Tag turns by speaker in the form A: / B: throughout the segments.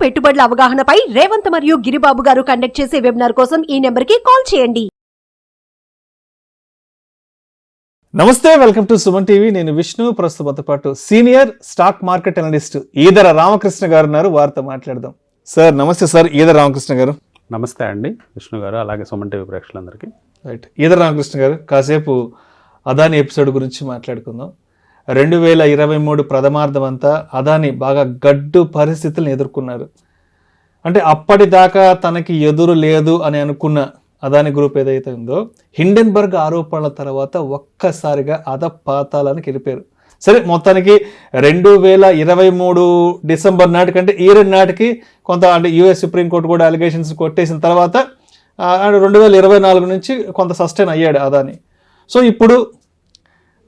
A: పెట్టుబడుల అవగాహనపై రేవంత్ మరియు గిరిబాబు గారు కండక్ట్ చేసే వెబినార్ కోసం ఈ నెంబర్కి కాల్ చేయండి.
B: నమస్తే, వెల్కమ్ టు సుమన్ టీవీ. నేను విష్ణు. ప్రస్తుతంతో పాటు senior stock market analyst Eedara Ramakrishna గారు ఉన్నారు. వారితో మాట్లాడదాం. సార్ నమస్తే. సార్ ఈదర రామకృష్ణ గారు
C: నమస్తే అండి విష్ణు గారు, అలాగే సుమన్ టీవీ ప్రేక్షకులందరికీ.
B: రైట్. ఈదర రామకృష్ణ గారు, కాసేపు అదాని ఎపిసోడ్ గురించి మాట్లాడుకుందాం. 2023 ప్రథమార్థం అంతా అదాని బాగా గడ్డు పరిస్థితులను ఎదుర్కొన్నారు. అంటే అప్పటిదాకా తనకి ఎదురు లేదు అని అనుకున్న అదాని గ్రూప్ ఏదైతే ఉందో, హిండెన్బర్గ్ ఆరోపణల తర్వాత ఒక్కసారిగా అధపాతాళానికి వెళ్ళిపోయారు. సరే, మొత్తానికి 2023 డిసెంబర్ నాటికంటే ఈ రెండు నాటికి కొంత అంటే యూఎస్ సుప్రీంకోర్టు కూడా అలిగేషన్స్ కొట్టేసిన తర్వాత 2024 నుంచి కొంత సస్టైన్ అయ్యాడు అదాని. సో ఇప్పుడు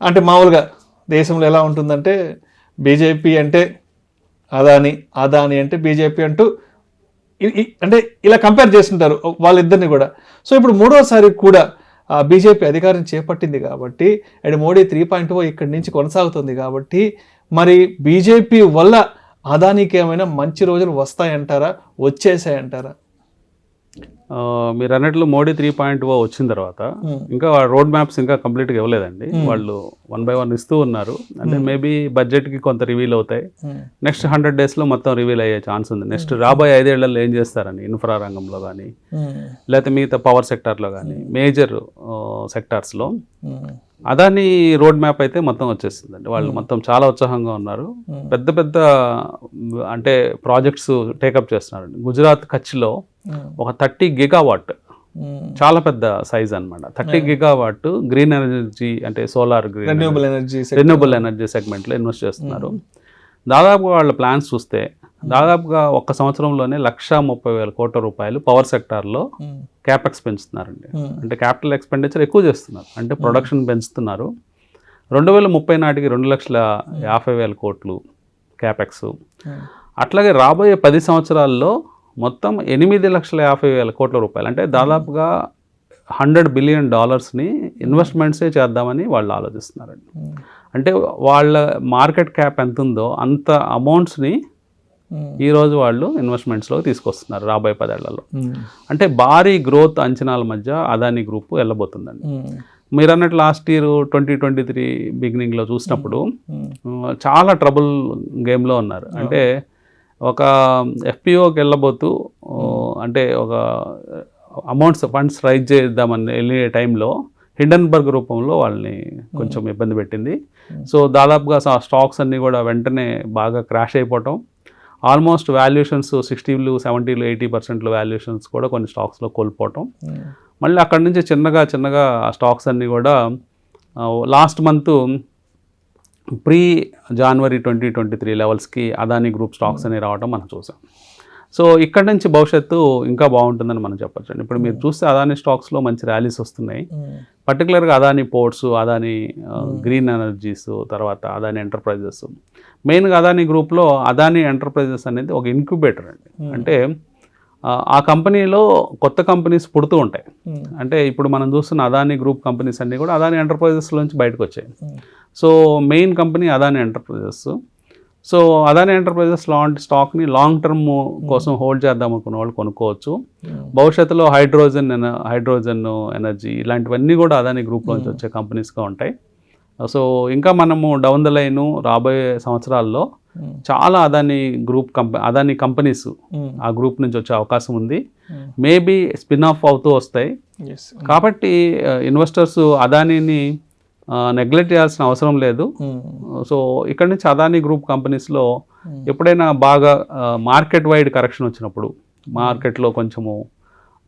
B: అంటే మామూలుగా దేశంలో ఎలా ఉంటుందంటే, బీజేపీ అంటే అదాని, అదాని అంటే బీజేపీ అంటూ అంటే ఇలా కంపేర్ చేస్తుంటారు వాళ్ళిద్దరిని కూడా. సో ఇప్పుడు మూడోసారి కూడా బీజేపీ అధికారం చేపట్టింది కాబట్టి, అండ్ మోడీ 3.0 ఇక్కడి నుంచి కొనసాగుతుంది కాబట్టి, మరి బీజేపీ వల్ల అదానికి ఏమైనా మంచి రోజులు వస్తాయంటారా, వచ్చేసాయంటారా?
C: మీరు అన్నట్లు మోడీ 3.0 వచ్చిన తర్వాత ఇంకా రోడ్ మ్యాప్స్ ఇంకా కంప్లీట్గా ఇవ్వలేదండి. వాళ్ళు 1 by 1 ఇస్తూ ఉన్నారు. అంటే మేబీ బడ్జెట్కి కొంత రివీల్ అవుతాయి. నెక్స్ట్ 100 daysలో మొత్తం రివీల్ అయ్యే ఛాన్స్ ఉంది. నెక్స్ట్ రాబోయే 5 ఏళ్లలో ఏం చేస్తారని, ఇన్ఫ్రా రంగంలో కానీ లేకపోతే మిగతా పవర్ సెక్టార్లో కానీ మేజర్ సెక్టార్స్లో అదాని రోడ్ మ్యాప్ అయితే మొత్తం వచ్చేస్తుందండి. వాళ్ళు మొత్తం చాలా ఉత్సాహంగా ఉన్నారు. పెద్ద పెద్ద అంటే ప్రాజెక్ట్స్ టేకప్ చేస్తున్నారు. గుజరాత్ కచ్లో ఒక 30 GW, చాలా పెద్ద సైజ్ అనమాట. 30 GW గ్రీన్ ఎనర్జీ అంటే సోలార్, రెన్యూబుల్ ఎనర్జీ సెగ్మెంట్లో ఇన్వెస్ట్ చేస్తున్నారు. దాదాపుగా వాళ్ళ ప్లాన్స్ చూస్తే దాదాపుగా ఒక్క సంవత్సరంలోనే 130,000 కోట్ల రూపాయలు పవర్ సెక్టార్లో క్యాపెక్స్ పెంచుతున్నారండి. అంటే క్యాపిటల్ ఎక్స్పెండిచర్ ఎక్కువ చేస్తున్నారు, అంటే ప్రొడక్షన్ పెంచుతున్నారు. 2030 నాటికి 2,50,000 కోట్లు క్యాపెక్స్. అట్లాగే రాబోయే 10 సంవత్సరాల్లో మొత్తం 8,50,000 కోట్ల రూపాయలు, అంటే దాదాపుగా $100 బిలియన్ ఇన్వెస్ట్మెంట్సే చేద్దామని వాళ్ళు ఆలోచిస్తున్నారండి. అంటే వాళ్ళ మార్కెట్ క్యాప్ ఎంత ఉందో అంత అమౌంట్స్ని ఈరోజు వాళ్ళు ఇన్వెస్ట్మెంట్స్లో తీసుకొస్తున్నారు రాబోయే 10 ఏళ్లలో. అంటే భారీ గ్రోత్ అంచనాల మధ్య అదాని గ్రూప్ వెళ్ళబోతుందండి. మీరు అన్నట్టు లాస్ట్ ఇయర్ 2023 బిగినింగ్లో చూసినప్పుడు చాలా ట్రబుల్ గేమ్లో ఉన్నారు. అంటే ఒక ఎఫ్పిఓకి వెళ్ళబోతూ అంటే ఒక ఫండ్స్ రైజ్ చేద్దామని వెళ్ళే టైంలో హిండెన్బర్గ్ రూపంలో వాళ్ళని కొంచెం ఇబ్బంది పెట్టింది. సో దాదాపుగా స్టాక్స్ అన్నీ కూడా వెంటనే బాగా క్రాష్ అయిపోవటం, ఆల్మోస్ట్ వాల్యుయేషన్స్ 60%, 70%, 80% వాల్యుయేషన్స్ కూడా కొన్ని స్టాక్స్లో కోల్పోవటం. మళ్ళీ అక్కడి నుంచి చిన్నగా స్టాక్స్ అన్నీ కూడా లాస్ట్ మంత్ ప్రీ జనవరి 2023 లెవెల్స్కి అదాని గ్రూప్ స్టాక్స్ అని రావడం మనం చూసాం. సో ఇక్కడ నుంచి భవిష్యత్తు ఇంకా బాగుంటుందని మనం చెప్పచ్చు అండి. ఇప్పుడు మీరు చూస్తే అదాని స్టాక్స్లో మంచి ర్యాలీస్ వస్తున్నాయి. పర్టికులర్గా Adani ports, Adani green energies, తర్వాత అదాని ఎంటర్ప్రైజెస్. మెయిన్గా అదాని గ్రూప్లో అదాని ఎంటర్ప్రైజెస్ అనేది ఒక ఇంక్యుబేటర్ అండి. అంటే ఆ కంపెనీలో కొత్త కంపెనీస్ పుడుతూ ఉంటాయి. అంటే ఇప్పుడు మనం చూస్తున్న అదాని గ్రూప్ కంపెనీస్ అన్నీ కూడా అదాని ఎంటర్ప్రైజెస్ నుంచి బయటకు వచ్చాయి. So main company Adani enterprises. So Adani enterprises లాంటి స్టాక్ని లాంగ్ టర్మ్ కోసం హోల్డ్ చేద్దాం అనుకున్న వాళ్ళు కొనుక్కోవచ్చు. భవిష్యత్తులో హైడ్రోజన్ ఎనర్జీ ఇలాంటివన్నీ కూడా అదాని గ్రూప్లోంచి వచ్చే కంపెనీస్గా ఉంటాయి. సో ఇంకా మనము డౌన్ ద లైన్ రాబోయే సంవత్సరాల్లో చాలా అదాని కంపెనీస్ ఆ గ్రూప్ నుంచి వచ్చే అవకాశం ఉంది. మేబీ స్పిన్ ఆఫ్ అవుతూ వస్తాయి. కాబట్టి ఇన్వెస్టర్స్ అదానిని నెగ్లెక్ట్ చేయాల్సిన అవసరం లేదు. సో ఇక్కడ నుంచి అదాని గ్రూప్ కంపెనీస్లో ఎప్పుడైనా బాగా మార్కెట్ వైడ్ కరెక్షన్ వచ్చినప్పుడు, మార్కెట్లో కొంచెము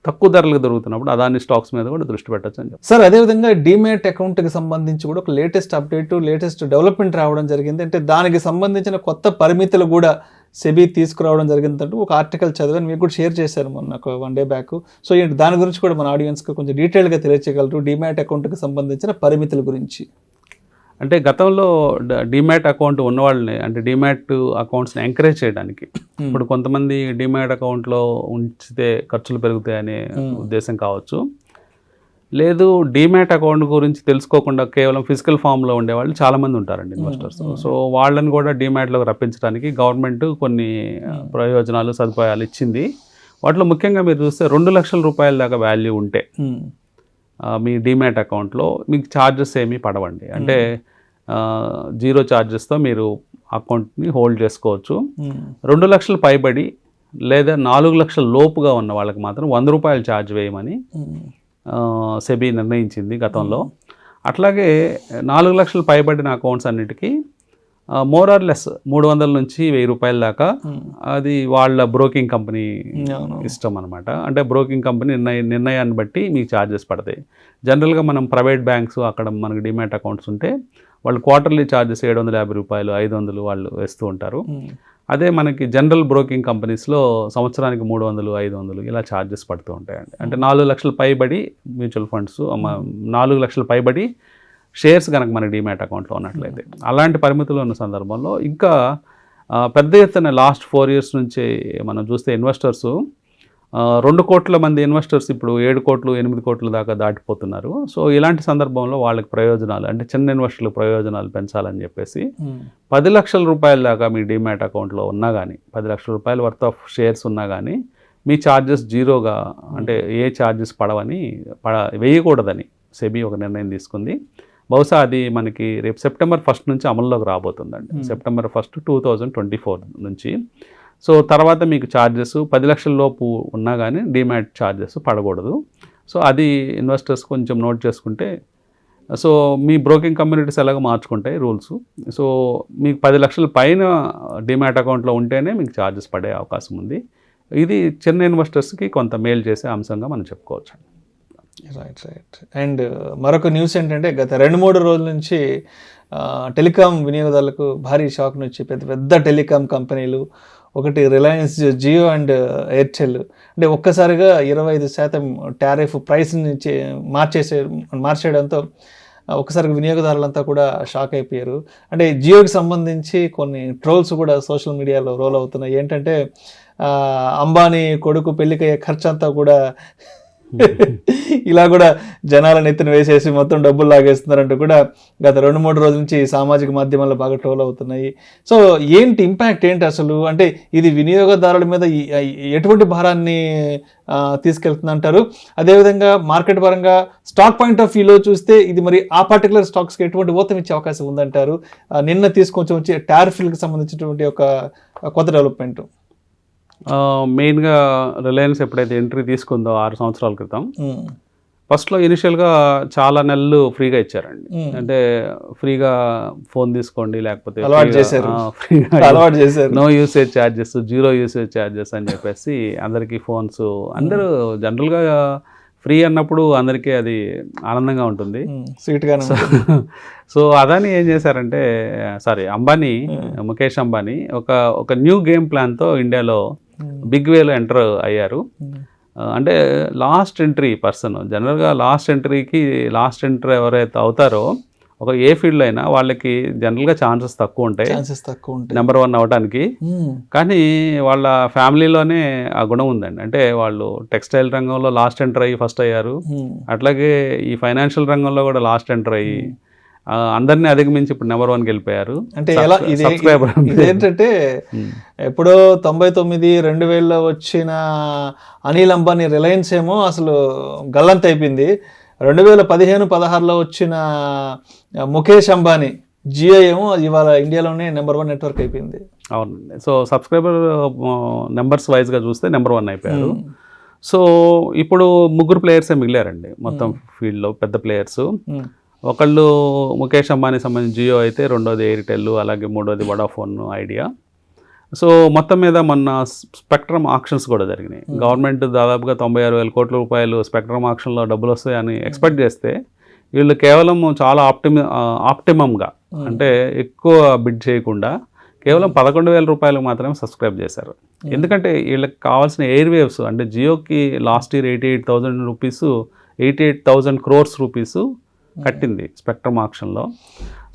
C: తక్కువ ధరలకు దొరుకుతున్నప్పుడు అదాని స్టాక్స్ మీద కూడా దృష్టి పెట్టచ్చు అని చెప్పి.
B: సార్, అదేవిధంగా డీమ్యాట్ అకౌంట్కి సంబంధించి కూడా ఒక లేటెస్ట్ అప్డేట్, లేటెస్ట్ డెవలప్మెంట్ రావడం జరిగింది. అంటే దానికి సంబంధించిన కొత్త పరిమితులు కూడా సెబీ తీసుకురావడం జరిగిందంటూ ఒక ఆర్టికల్ చదివాను, మీకు కూడా షేర్ చేశారు మొన్న ఒక 1 day బ్యాక్. సో దాని గురించి కూడా మన ఆడియన్స్కి కొంచెం డీటెయిల్గా తెలియచేయగలరు, డీమ్యాట్ అకౌంట్కి సంబంధించిన పరిమితుల గురించి?
C: అంటే గతంలో డీమ్యాట్ అకౌంట్ ఉన్న వాళ్ళని, అంటే డీమ్యాట్ అకౌంట్స్ని ఎంకరేజ్ చేయడానికి, ఇప్పుడు కొంతమంది డీమ్యాట్ అకౌంట్లో ఉంచితే ఖర్చులు పెరుగుతాయనే ఉద్దేశం కావచ్చు. లేదు డీమ్యాట్ అకౌంట్ గురించి తెలుసుకోకుండా కేవలం ఫిజికల్ ఫామ్లో ఉండేవాళ్ళు చాలామంది ఉంటారండి ఇన్వెస్టర్స్. సో వాళ్ళని కూడా డీమ్యాట్లోకి రప్పించడానికి గవర్నమెంట్ కొన్ని ప్రయోజనాలు సదుపాయాలు ఇచ్చింది. వాటిలో ముఖ్యంగా మీరు చూస్తే 2 లక్షల రూపాయల దాకా వాల్యూ ఉంటే మీ డీమ్యాట్ అకౌంట్లో మీకు ఛార్జెస్ ఏమీ పడవండి. అంటే 0 ఛార్జెస్తో మీరు అకౌంట్ని హోల్డ్ చేసుకోవచ్చు. 2 లక్షలు పైబడి లేదా 4 లక్షల లోపుగా ఉన్న వాళ్ళకి మాత్రం 100 రూపాయలు ఛార్జ్ వేయమని సెబీ నిర్ణయించింది గతంలో. అట్లాగే 4 లక్షలు పైబడిన అకౌంట్స్ అన్నిటికీ మోర్ ఆర్ లెస్ 300 నుంచి 1000 రూపాయల దాకా అది వాళ్ళ బ్రోకింగ్ కంపెనీ ఇష్టం అనమాట. అంటే బ్రోకింగ్ కంపెనీ నిర్ణయాన్ని బట్టి మీకు ఛార్జెస్ పడతాయి. జనరల్గా మనం ప్రైవేట్ బ్యాంక్స్ అక్కడ మనకి డిమాట్ అకౌంట్స్ ఉంటే వాళ్ళు క్వార్టర్లీ ఛార్జెస్ 750 రూపాయలు 500 వాళ్ళు వేస్తూ ఉంటారు. అదే మనకి జనరల్ బ్రోకింగ్ కంపెనీస్లో సంవత్సరానికి 300 500 ఇలా ఛార్జెస్ పడుతూ ఉంటాయండి. అంటే 4 లక్షల పైబడి మ్యూచువల్ ఫండ్స్ 4 లక్షల పైబడి షేర్స్ కనుక మన డీమ్యాట్ అకౌంట్లో ఉన్నట్లయితే, అలాంటి పరిమితులు ఉన్న సందర్భంలో ఇంకా పెద్ద ఎత్తున లాస్ట్ 4 years నుంచి మనం చూస్తే ఇన్వెస్టర్స్ 2 కోట్ల మంది ఇన్వెస్టర్స్ ఇప్పుడు 7 కోట్లు 8 కోట్ల దాకా దాటిపోతున్నారు. సో ఇలాంటి సందర్భంలో వాళ్ళకి ప్రయోజనాలు అంటే చిన్న ఇన్వెస్టర్లకు ప్రయోజనాలు పెంచాలని చెప్పేసి 10 లక్షల రూపాయల దాకా మీ డీమ్యాట్ అకౌంట్లో ఉన్నా కానీ 10 లక్షల రూపాయల వర్త్ ఆఫ్ షేర్స్ ఉన్నా కానీ మీ ఛార్జెస్ జీరోగా అంటే ఏ ఛార్జెస్ వేయకూడదని సెబీ ఒక నిర్ణయం తీసుకుంది. బహుశా అది మనకి రేపు సెప్టెంబర్ 1 నుంచి అమల్లోకి రాబోతుందండి. సెప్టెంబర్ 1, 2024 నుంచి. సో తర్వాత మీకు ఛార్జెస్ 10 లక్షల లోపు ఉన్నా కానీ డీమ్యాట్ ఛార్జెస్ పడకూడదు. సో అది ఇన్వెస్టర్స్ కొంచెం నోట్ చేసుకుంటే, సో మీ బ్రోకింగ్ కమ్యూనిటీస్ ఎలాగో మార్చుకుంటాయి రూల్స్. సో మీకు 10 లక్షల పైన డీమ్యాట్ అకౌంట్లో ఉంటేనే మీకు ఛార్జెస్ పడే అవకాశం ఉంది. ఇది చిన్న ఇన్వెస్టర్స్కి కొంత మేలు చేసే అంశంగా మనం చెప్పుకోవచ్చు.
B: రైట్. అండ్ మరొక న్యూస్ ఏంటంటే గత 2-3 రోజుల నుంచి టెలికాం వినియోగదారులకు భారీ షాక్ నుంచి పెద్ద టెలికాం కంపెనీలు, ఒకటి రిలయన్స్ జియో అండ్ ఎయిర్టెల్, అంటే ఒక్కసారిగా 25% టారిఫ్ ప్రైస్ నుంచి మార్చేయడంతో ఒకసారి వినియోగదారులంతా కూడా షాక్ అయిపోయారు. అంటే జియోకి సంబంధించి కొన్ని ట్రోల్స్ కూడా సోషల్ మీడియాలో రోల్ అవుతున్నాయి. ఏంటంటే అంబానీ కొడుకు పెళ్ళికయ్యే ఖర్చు అంతా కూడా ఇలా కూడా జనాలను ఎత్తున వేసేసి మొత్తం డబ్బులు లాగేస్తున్నారంటూ కూడా గత 2-3 రోజుల నుంచి సామాజిక మాధ్యమాల్లో బాగా ట్రోల్ అవుతున్నాయి. సో ఏంటి ఇంపాక్ట్ ఏంటి అసలు? అంటే ఇది వినియోగదారుల మీద ఎటువంటి భారాన్ని తీసుకెళ్తుందంటారు? అదేవిధంగా మార్కెట్ పరంగా స్టాక్ పాయింట్ ఆఫ్ వ్యూలో చూస్తే ఇది మరి ఆ పర్టికులర్ స్టాక్స్కి ఎటువంటి ఊతం ఇచ్చే అవకాశం ఉందంటారు? నిన్న తీసుకొచ్చి వచ్చే టారిఫ్లకు సంబంధించినటువంటి ఒక కొత్త డెవలప్మెంట్.
C: మెయిన్గా రిలయన్స్ ఎప్పుడైతే ఎంట్రీ తీసుకుందో 6 సంవత్సరాల క్రితం, ఫస్ట్లో ఇనిషియల్గా చాలా నెలలు ఫ్రీగా ఇచ్చారండి. అంటే ఫ్రీగా ఫోన్ తీసుకోండి, లేకపోతే no usage charges, 0 usage charges అని చెప్పేసి అందరికీ ఫోన్స్, అందరూ జనరల్గా ఫ్రీ అన్నప్పుడు అందరికీ అది ఆనందంగా ఉంటుంది. సో అదాని ఏం చేశారంటే, అంబానీ, ముఖేష్ అంబానీ ఒక న్యూ గేమ్ ప్లాన్తో ఇండియాలో బిగ్ వేలో ఎంటర్ అయ్యారు. అంటే లాస్ట్ ఎంట్రీ పర్సన్, జనరల్గా లాస్ట్ ఎంట్రీ ఎవరైతే అవుతారో ఒక ఏ ఫీల్డ్లో అయినా వాళ్ళకి జనరల్గా ఛాన్సెస్ తక్కువ ఉంటాయి నెంబర్ 1 అవ్వడానికి. కానీ వాళ్ళ ఫ్యామిలీలోనే ఆ గుణం ఉందండి. అంటే వాళ్ళు టెక్స్టైల్ రంగంలో లాస్ట్ ఎంటర్ అయ్యి ఫస్ట్ అయ్యారు, అట్లాగే ఈ ఫైనాన్షియల్ రంగంలో కూడా లాస్ట్ ఎంటర్ అయ్యి అందరినీ అధిగమించి ఇప్పుడు నెంబర్ 1కి వెళ్ళిపోయారు.
B: అంటే ఇదేంటంటే ఎప్పుడో 99-2000లో వచ్చిన అనిల్ అంబానీ రిలయన్స్ ఏమో అసలు గల్లంత అయిపోయింది. 2015-16లో వచ్చిన ముఖేష్ అంబానీ జియో ఏమో ఇవాళ ఇండియాలోనే నెంబర్ 1 నెట్వర్క్ అయిపోయింది.
C: అవునండి. సో సబ్స్క్రైబర్ నెంబర్స్ వైజ్గా చూస్తే నెంబర్ 1 అయిపోయారు. సో ఇప్పుడు 3 ప్లేయర్సే మిగిలారండి మొత్తం ఫీల్డ్లో, పెద్ద ప్లేయర్స్. ఒకళ్ళు ముఖేష్ అంబానీ సంబంధించి జియో అయితే, రెండోది ఎయిర్టెల్, అలాగే మూడోది వడాఫోన్ ఐడియా. సో మొత్తం మీద మొన్న స్పెక్ట్రమ్ ఆక్షన్స్ కూడా జరిగినాయి. గవర్నమెంట్ దాదాపుగా 96,000 కోట్ల రూపాయలు స్పెక్ట్రమ్ ఆక్షన్లో డబ్బులు వస్తాయని ఎక్స్పెక్ట్ చేస్తే, వీళ్ళు కేవలం చాలా ఆప్టిమమ్గా అంటే ఎక్కువ బిడ్ చేయకుండా కేవలం 11,000 రూపాయలకు మాత్రమే సబ్స్క్రైబ్ చేశారు. ఎందుకంటే వీళ్ళకి కావాల్సిన ఎయిర్ వేవ్స్, అంటే జియోకి లాస్ట్ ఇయర్ 88,000 crores రూపీస్ కట్టింది స్పెక్ట్రమ్ ఆక్షన్లో.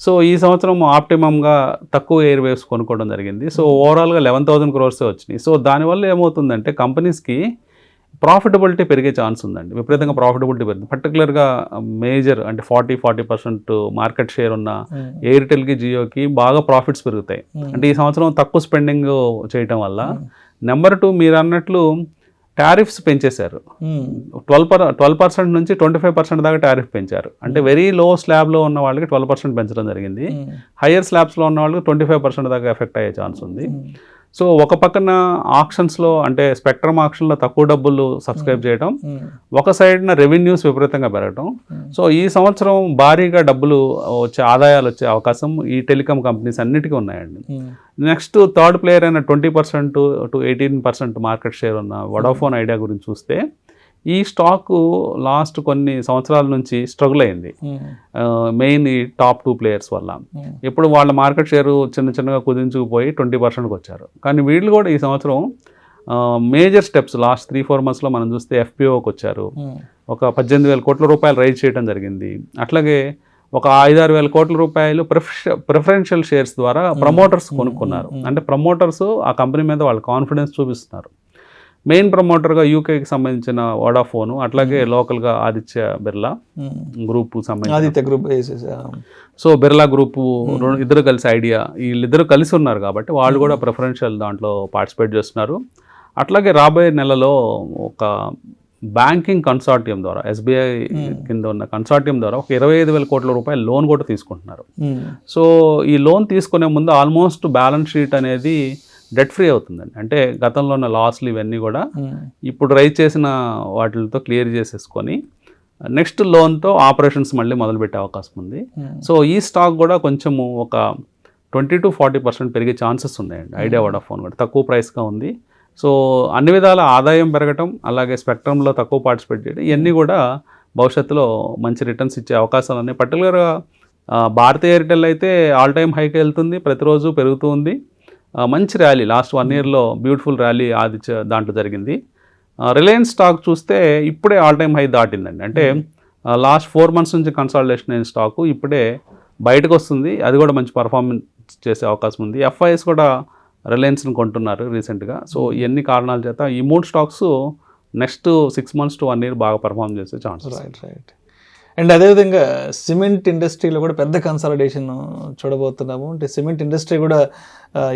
C: సో ఈ సంవత్సరం ఆప్టిమమ్గా తక్కువ ఎయిర్ వేవ్స్ కొనుక్కోవడం జరిగింది. సో ఓవరాల్గా 11,000 crores వచ్చినాయి. సో దానివల్ల ఏమవుతుందంటే కంపెనీస్కి ప్రాఫిటబిలిటీ పెరిగే ఛాన్స్ ఉందండి. విపరీతంగా ప్రాఫిటబిలిటీ పెరుగుతుంది. పర్టికులర్గా మేజర్ అంటే 40% మార్కెట్ షేర్ ఉన్న ఎయిర్టెల్కి, జియోకి బాగా ప్రాఫిట్స్ పెరుగుతాయి. అంటే ఈ సంవత్సరం తక్కువ స్పెండింగ్ చేయటం వల్ల. నెంబర్ 2, మీరు అన్నట్లు టారిఫ్స్ పెంచేశారు. 12% నుంచి 25% దాకా టారిఫ్ పెంచారు. అంటే వెరీ లో స్లాబ్లో ఉన్న వాళ్ళకి 12% పెంచడం జరిగింది. హయ్యర్ స్లాబ్స్లో ఉన్న వాళ్ళకి 25% దాకా ఎఫెక్ట్ అయ్యే ఛాన్స్ ఉంది. సో ఒక పక్కన ఆక్షన్స్లో అంటే స్పెక్ట్రమ్ ఆక్షన్లో తక్కువ డబ్బులు సబ్స్క్రైబ్ చేయడం, ఒక సైడ్న రెవెన్యూస్ విపరీతంగా పెరగటం. సో ఈ సంవత్సరం భారీగా డబ్బులు ఆదాయాలు వచ్చే అవకాశం ఈ టెలికాం కంపెనీస్ అన్నిటికీ ఉన్నాయండి. నెక్స్ట్ థర్డ్ ప్లేయర్ అయిన 20% to 18% మార్కెట్ షేర్ ఉన్న వొడాఫోన్ ఐడియా గురించి చూస్తే ఈ స్టాకు లాస్ట్ కొన్ని సంవత్సరాల నుంచి స్ట్రగుల్ అయింది, మెయిన్ ఈ టాప్ 2 ప్లేయర్స్ వల్ల. ఇప్పుడు వాళ్ళ మార్కెట్ షేరు చిన్నగా కుదించుకుపోయి 20%కి వచ్చారు. కానీ వీళ్ళు కూడా ఈ సంవత్సరం మేజర్ స్టెప్స్ లాస్ట్ 3-4 మంత్స్లో మనం చూస్తే FPOకి వచ్చారు. ఒక 18,000 కోట్ల రూపాయలు రైజ్ చేయడం జరిగింది. అట్లాగే ఒక 5-6 వేల కోట్ల రూపాయలు ప్రిఫరెన్షియల్ షేర్స్ ద్వారా ప్రమోటర్స్ కొనుక్కున్నారు. అంటే ప్రమోటర్స్ ఆ కంపెనీ మీద వాళ్ళ కాన్ఫిడెన్స్ చూపిస్తున్నారు. మెయిన్ ప్రమోటర్గా యూకేకి సంబంధించిన వొడాఫోన్, అట్లాగే లోకల్గా ఆదిత్య బిర్లా గ్రూప్ సంబంధించిన సో బిర్లా గ్రూపు ఇద్దరు కలిసి ఐడియా, వీళ్ళిద్దరు కలిసి ఉన్నారు కాబట్టి వాళ్ళు కూడా ప్రిఫరెన్షియల్ దాంట్లో పార్టిసిపేట్ చేస్తున్నారు. అట్లాగే రాబోయే నెలలో ఒక బ్యాంకింగ్ కన్సార్టియం ద్వారా, SBI కింద ఉన్న కన్సార్టియం ద్వారా ఒక 25,000 కోట్ల రూపాయల లోన్ కూడా తీసుకుంటున్నారు. సో ఈ లోన్ తీసుకునే ముందు ఆల్మోస్ట్ బ్యాలెన్స్ షీట్ అనేది డెట్ ఫ్రీ అవుతుందండి. అంటే గతంలో ఉన్న లాస్లు ఇవన్నీ కూడా ఇప్పుడు రైజ్ చేసిన వాటితో క్లియర్ చేసేసుకొని నెక్స్ట్ లోన్తో ఆపరేషన్స్ మళ్ళీ మొదలుపెట్టే అవకాశం ఉంది. సో ఈ స్టాక్ కూడా కొంచెము ఒక 20 to 40% పెరిగే ఛాన్సెస్ ఉన్నాయండి. ఐడియా వొడాఫోన్ కూడా తక్కువ ప్రైస్గా ఉంది. సో అన్ని విధాల ఆదాయం పెరగటం, అలాగే స్పెక్ట్రమ్లో తక్కువ పార్టిసిపేట్ చేయడం, ఇవన్నీ కూడా భవిష్యత్తులో మంచి రిటర్న్స్ ఇచ్చే అవకాశాలు ఉన్నాయి. పర్టికులర్గా భారతీయ ఎయిర్టెల్ అయితే ఆల్ టైమ్ హైకి వెళ్తుంది, ప్రతిరోజు పెరుగుతూ ఉంది. మంచి ర్యాలీ లాస్ట్ 1 yearలో బ్యూటిఫుల్ ర్యాలీ ఆదిత్య దాంట్లో జరిగింది. రిలయన్స్ స్టాక్ చూస్తే ఇప్పుడే ఆల్ టైమ్ హై దాటిందండి. అంటే లాస్ట్ 4 months నుంచి కన్సాలిడేషన్ అయిన స్టాకు ఇప్పుడే బయటకు వస్తుంది. అది కూడా మంచి పర్ఫార్మెన్స్ చేసే అవకాశం ఉంది. FIS కూడా రిలయన్స్ని కొంటున్నారు రీసెంట్గా. సో ఇవన్నీ కారణాల చేత ఈ 3 stocks next 6 months to 1 year బాగా పర్ఫార్మ్ చేసే ఛాన్సెస్.
B: రైట్. అండ్ అదేవిధంగా సిమెంట్ ఇండస్ట్రీలో కూడా పెద్ద కన్సాలిడేషన్ చూడబోతున్నాము. అంటే సిమెంట్ ఇండస్ట్రీ కూడా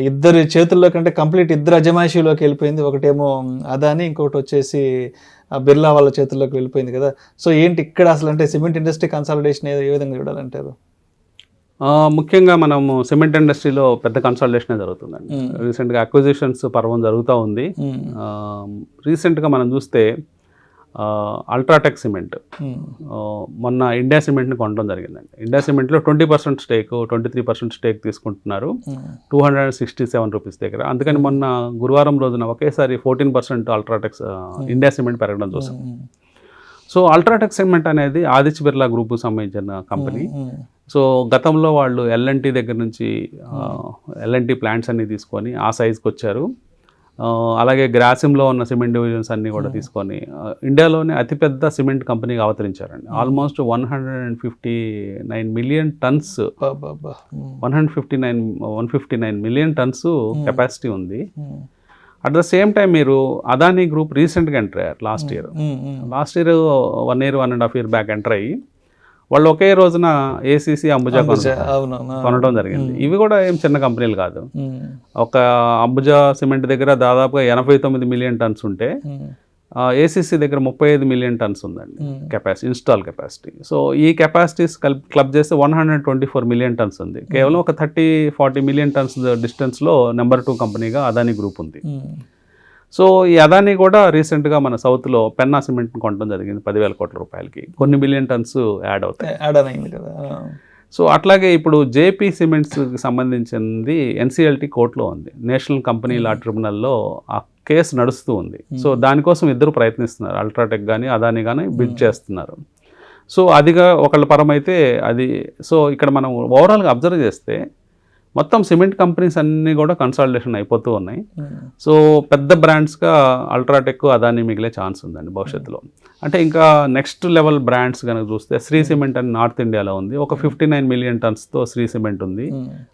B: ఇద్దరి చేతుల్లో కంటే కంప్లీట్ ఇద్దరు అజమాయిషీలోకి వెళ్ళిపోయింది. ఒకటేమో అదాని, ఇంకొకటి వచ్చేసి బిర్లా వాళ్ళ చేతుల్లోకి వెళ్ళిపోయింది కదా. సో ఏంటి ఇక్కడ అసలు అంటే సిమెంట్ ఇండస్ట్రీ కన్సాలిడేషన్ ఏ విధంగా చూడాలంటారు?
C: ముఖ్యంగా మనము సిమెంట్ ఇండస్ట్రీలో పెద్ద కన్సాలిడేషనే జరుగుతుందండి. రీసెంట్గా అక్విజిషన్స్ పర్వం జరుగుతూ ఉంది. రీసెంట్గా మనం చూస్తే అల్ట్రాటెక్ సిమెంట్ మొన్న ఇండియా సిమెంట్ని కొనడం జరిగిందండి. ఇండియా సిమెంట్లో 20% స్టేక్, 23% స్టేక్ తీసుకుంటున్నారు 267 రూపీస్ దగ్గర. అందుకని మొన్న గురువారం రోజున ఒకేసారి 14% అల్ట్రాటెక్ ఇండియా సిమెంట్ పెరగడం చూసాం. సో అల్ట్రాటెక్ సిమెంట్ అనేది ఆదిత్య బిర్లా గ్రూప్కు సంబంధించిన కంపెనీ. సో గతంలో వాళ్ళు L&T దగ్గర నుంచి L&T ప్లాంట్స్ అన్నీ తీసుకొని ఆ సైజ్కి వచ్చారు. అలాగే గ్రాసిమ్లో ఉన్న సిమెంట్ డివిజన్స్ అన్నీ కూడా తీసుకొని ఇండియాలోనే అతిపెద్ద సిమెంట్ కంపెనీగా అవతరించారండి. Almost 159 million tons 159 million tons capacity ఉంది. అట్ ద సేమ్ టైం మీరు అదానీ గ్రూప్ రీసెంట్గా ఎంటర్ అయ్యారు last year 1 year 1.5 year back enter అయ్యి వాళ్ళు ఒకే రోజున ACC అంబుజా కొనడం జరిగింది. ఇవి కూడా ఏం చిన్న కంపెనీలు కాదు. ఒక అంబుజా సిమెంట్ దగ్గర దాదాపుగా 89 మిలియన్ టన్స్ ఉంటే ACC దగ్గర 35 మిలియన్ టన్స్ ఉందండి కెపాసిటీ, ఇన్స్టాల్ కెపాసిటీ. సో ఈ కెపాసిటీస్ క్లబ్ చేస్తే 124 మిలియన్ టన్స్ ఉంది. కేవలం ఒక 30-40 మిలియన్ టన్స్ డిస్టెన్స్లో నెంబర్ 2 కంపెనీగా అదానీ గ్రూప్ ఉంది. సో ఈ అదానీ కూడా రీసెంట్గా మన సౌత్లో పెన్నా సిమెంట్ని కొనడం జరిగింది 10,000 కోట్ల రూపాయలకి. కొన్ని మిలియన్ టన్స్ యాడ్ అవుతాయి. సో అట్లాగే ఇప్పుడు JP సిమెంట్స్కి సంబంధించింది NCLT కోర్టులో ఉంది, నేషనల్ కంపెనీ లా ట్రిబ్యునల్లో ఆ కేసు నడుస్తూ ఉంది. సో దానికోసం ఇద్దరు ప్రయత్నిస్తున్నారు, అల్ట్రాటెక్ కానీ అదానీ కానీ బిడ్ చేస్తున్నారు. సో అదిగా ఒకళ్ళ పరం అయితే అది. సో ఇక్కడ మనం ఓవరాల్గా అబ్జర్వ్ చేస్తే మొత్తం సిమెంట్ కంపెనీస్ అన్నీ కూడా కన్సాలిడేషన్ అయిపోతూ ఉన్నాయి. సో పెద్ద బ్రాండ్స్గా అల్ట్రాటెక్ అదానీ మిగిలే ఛాన్స్ ఉందండి భవిష్యత్తులో. అంటే ఇంకా నెక్స్ట్ లెవెల్ బ్రాండ్స్ కనుక చూస్తే శ్రీ సిమెంట్ అని నార్త్ ఇండియాలో ఉంది, ఒక 59 మిలియన్ టన్స్తో శ్రీ సిమెంట్ ఉంది.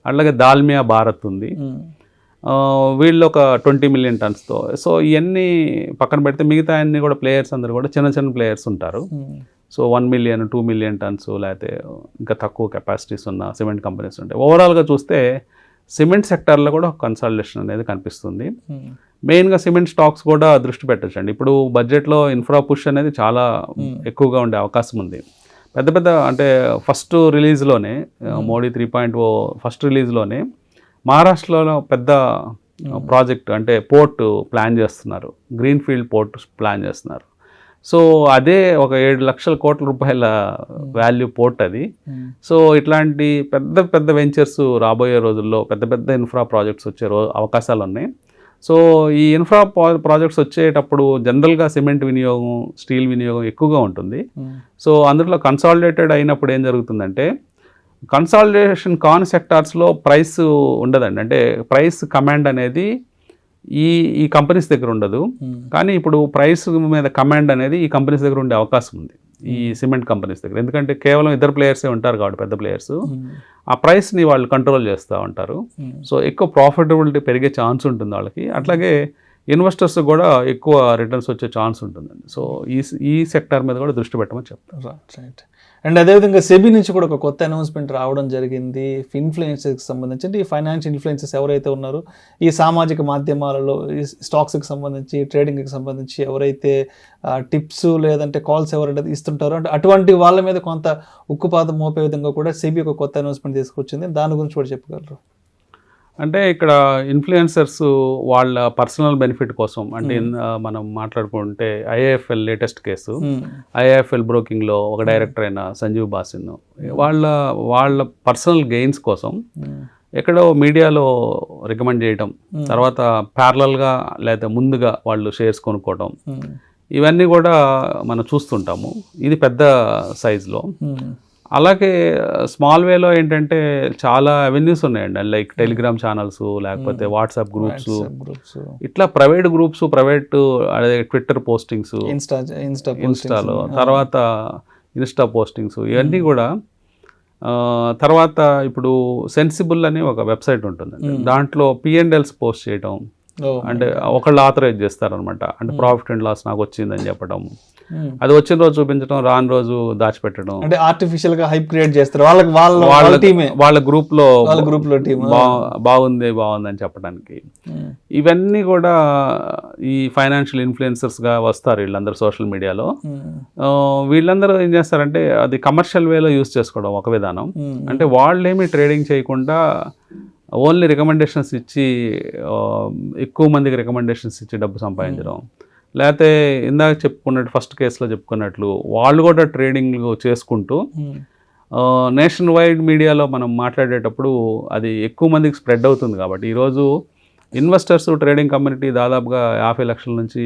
C: అట్లాగే దాల్మియా భారత్ ఉంది. వీళ్ళు ఒక 20 million టన్స్తో. సో ఇవన్నీ పక్కన పెడితే మిగతా అన్ని కూడా ప్లేయర్స్ అందరూ కూడా చిన్న చిన్న ప్లేయర్స్ ఉంటారు. సో 1 million 2 million టన్స్ లేకపోతే ఇంకా తక్కువ కెపాసిటీస్ ఉన్న సిమెంట్ కంపెనీస్ ఉంటాయి. ఓవరాల్గా చూస్తే సిమెంట్ సెక్టార్లో కూడా కన్సాలిడేషన్ అనేది కనిపిస్తుంది. మెయిన్గా సిమెంట్ స్టాక్స్ కూడా దృష్టి పెట్టచ్చండి. ఇప్పుడు బడ్జెట్లో ఇన్ఫ్రా పుష్ అనేది చాలా ఎక్కువగా ఉండే అవకాశం ఉంది. పెద్ద పెద్ద అంటే ఫస్ట్ రిలీజ్లోనే మోడీ 3.0 ఫస్ట్ రిలీజ్లోనే మహారాష్ట్రలో పెద్ద ప్రాజెక్ట్ అంటే పోర్ట్ ప్లాన్ చేస్తున్నారు, గ్రీన్ఫీల్డ్ పోర్ట్ ప్లాన్ చేస్తున్నారు. సో అదే ఒక 7 లక్షల కోట్ల రూపాయల వాల్యూ పోర్ట్ అది. సో ఇట్లాంటి పెద్ద పెద్ద వెంచర్స్ రాబోయే రోజుల్లో పెద్ద పెద్ద ఇన్ఫ్రా ప్రాజెక్ట్స్ వచ్చే అవకాశాలు ఉన్నాయి. సో ఈ ఇన్ఫ్రా ప్రాజెక్ట్స్ వచ్చేటప్పుడు జనరల్గా సిమెంట్ వినియోగం, స్టీల్ వినియోగం ఎక్కువగా ఉంటుంది. సో అందులో కన్సాలిడేటెడ్ అయినప్పుడు ఏం జరుగుతుందంటే కన్సాలిడేషన్ కాన్ సెక్టార్స్లో ప్రైస్ ఉండదండి. అంటే ప్రైస్ కమాండ్ అనేది ఈ కంపెనీస్ దగ్గర ఉండదు. కానీ ఇప్పుడు ప్రైస్ మీద కమాండ్ అనేది ఈ కంపెనీస్ దగ్గర ఉండే అవకాశం ఉంది, ఈ సిమెంట్ కంపెనీస్ దగ్గర. ఎందుకంటే కేవలం ఇద్దరు ప్లేయర్సే ఉంటారు కాబట్టి పెద్ద ప్లేయర్స్ ఆ ప్రైస్ని వాళ్ళు కంట్రోల్ చేస్తూ ఉంటారు. సో ఎక్కువ ప్రాఫిటబిలిటీ పెరిగే ఛాన్స్ ఉంటుంది వాళ్ళకి. అట్లాగే ఇన్వెస్టర్స్ కూడా ఎక్కువ రిటర్న్స్ వచ్చే ఛాన్స్ ఉంటుందండి. సో ఈ సెక్టార్ మీద కూడా దృష్టి పెట్టమని చెప్తారు.
B: రైట్. అండ్ అదేవిధంగా సెబీ నుంచి కూడా ఒక కొత్త అనౌన్స్మెంట్ రావడం జరిగింది ఇన్ఫ్లుయెన్సర్కి సంబంధించి. అంటే ఈ ఫైనాన్షియల్ ఇన్ఫ్లుయెన్సర్స్ ఎవరైతే ఉన్నారో ఈ సామాజిక మాధ్యమాలలో ఈ స్టాక్స్కి సంబంధించి, ట్రేడింగ్కి సంబంధించి ఎవరైతే టిప్స్ లేదంటే కాల్స్ ఎవరైతే ఇస్తుంటారో అంటే అటువంటి వాళ్ళ మీద కొంత ఉక్కుపాదం మోపే విధంగా కూడా సెబీ ఒక కొత్త అనౌన్స్మెంట్ తీసుకొచ్చింది. దాని గురించి కూడా చెప్పగలరు?
C: అంటే ఇక్కడ ఇన్ఫ్లుయెన్సర్స్ వాళ్ళ పర్సనల్ బెనిఫిట్ కోసం అంటే మనం మాట్లాడుకుంటే ఐఏఎఫ్ఎల్ లేటెస్ట్ కేసు, ఐఏఎఫ్ఎల్ బ్రోకింగ్లో ఒక డైరెక్టర్ అయిన సంజీవ్ బాసిన్ వాళ్ళ పర్సనల్ గెయిన్స్ కోసం ఎక్కడో మీడియాలో రికమెండ్ చేయటం, తర్వాత ప్యారలల్గా లేదా ముందుగా వాళ్ళు షేర్స్ కొనుక్కోవటం, ఇవన్నీ కూడా మనం చూస్తుంటాము. ఇది పెద్ద సైజులో. అలాగే స్మాల్ వేలో ఏంటంటే చాలా అవెన్యూస్ ఉన్నాయండి, లైక్ టెలిగ్రామ్ ఛానల్స్, లేకపోతే వాట్సాప్ గ్రూప్స్, ఇట్లా ప్రైవేట్ గ్రూప్స్, ప్రైవేట్ అదే ట్విట్టర్ పోస్టింగ్స్, ఇన్స్టాలో, తర్వాత ఇన్స్టా పోస్టింగ్స్, ఇవన్నీ కూడా. తర్వాత ఇప్పుడు సెన్సిబుల్ అని ఒక వెబ్సైట్ ఉంటుందండి, దాంట్లో P&Ls పోస్ట్ చేయటం, అంటే ఒకళ్ళు ఆథరైజ్ చేస్తారనమాట. అంటే ప్రాఫిట్ అండ్ లాస్ నాకు వచ్చిందని చెప్పడం, అది వచ్చిన రోజు చూపించడం, రాని రోజు దాచిపెట్టడం,
B: అంటే ఆర్టిఫిషియల్ గా హైప్ క్రియేట్ చేస్తారు. వాళ్ళ
C: గ్రూప్ లో బాగుంది అని చెప్పడానికి. ఇవన్నీ కూడా ఈ ఫైనాన్షియల్ ఇన్ఫ్లుయెన్సర్స్ గా వస్తారు వీళ్ళందరూ సోషల్ మీడియాలో. వీళ్ళందరూ ఏం చేస్తారంటే అది కమర్షియల్ వేలో యూజ్ చేసుకోవడం ఒక విధానం. అంటే వాళ్ళేమి ట్రేడింగ్ చేయకుండా ఓన్లీ రికమెండేషన్స్ ఇచ్చి ఎక్కువ మందికి రికమెండేషన్స్ ఇచ్చి డబ్బు సంపాదించడం, లేకపోతే ఇందాక చెప్పుకున్నట్టు ఫస్ట్ కేసులో చెప్పుకున్నట్లు వాళ్ళు కూడా ట్రేడింగ్ చేసుకుంటూ నేషన్ వైడ్ మీడియాలో మనం మాట్లాడేటప్పుడు అది ఎక్కువ మందికి స్ప్రెడ్ అవుతుంది. కాబట్టి ఈరోజు ఇన్వెస్టర్స్, ట్రేడింగ్ కమ్యూనిటీ దాదాపుగా 50 లక్షల నుంచి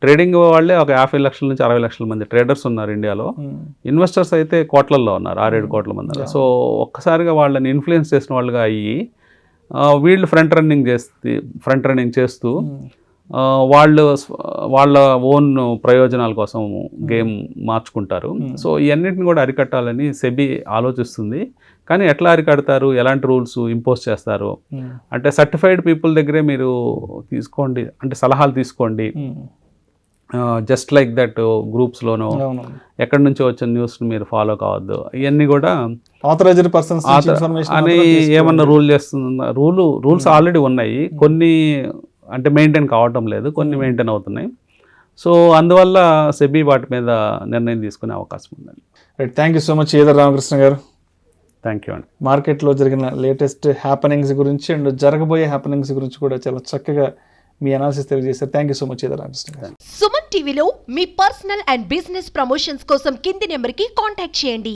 C: ట్రేడింగ్ వాళ్ళే ఒక 50 లక్షల నుంచి 60 లక్షల మంది ట్రేడర్స్ ఉన్నారు ఇండియాలో. ఇన్వెస్టర్స్ అయితే కోట్లల్లో ఉన్నారు, 6-7 కోట్ల మంది ఉన్నారు. సో ఒక్కసారిగా వాళ్ళని ఇన్ఫ్లుయెన్స్ చేసిన వాళ్ళుగా అయ్యి వీళ్ళు ఫ్రంట్ రన్నింగ్ చేస్తూ వాళ్ళ ఓన్ ప్రయోజనాల కోసం గేమ్ మార్చుకుంటారు. సో ఇవన్నిటిని కూడా అరికట్టాలని సెబీ ఆలోచిస్తుంది. కానీ ఎట్లా అరికడతారు, ఎలాంటి రూల్స్ ఇంపోజ్ చేస్తారు అంటే సర్టిఫైడ్ పీపుల్ దగ్గరే మీరు తీసుకోండి, అంటే సలహాలు తీసుకోండి. జస్ట్ లైక్ దట్ గ్రూప్స్లోనో ఎక్కడి నుంచో వచ్చిన న్యూస్ని మీరు ఫాలో కావద్దు. ఇవన్నీ కూడా
B: ఆథరైజ్డ్ పర్సన్స్
C: అని ఏమన్నా రూల్స్ ఆల్రెడీ ఉన్నాయి, కొన్ని అంటే మెయింటైన్ కావటం లేదు, కొన్ని మెయింటైన్ అవుతున్నాయి. సో అందువల్ల సెబీ వాటి మీద నిర్ణయం తీసుకునే అవకాశం ఉందండి.
B: Right, thank you so much either Ramakrishna గారు.
C: థ్యాంక్ యూ అండి.
B: మార్కెట్లో జరిగిన లేటెస్ట్ హ్యాపెనింగ్స్ గురించి అండ్ జరగబోయే హ్యాపెనింగ్స్ గురించి కూడా చాలా చక్కగా మీ అనాలిసిస్ తెలియజేశారు. Thank you so much either Ramakrishna గారు.
A: సుమన్ టీవీలో మీ పర్సనల్ అండ్ బిజినెస్ ప్రమోషన్స్ కోసం కింది నెంబర్కి కాంటాక్ట్ చేయండి.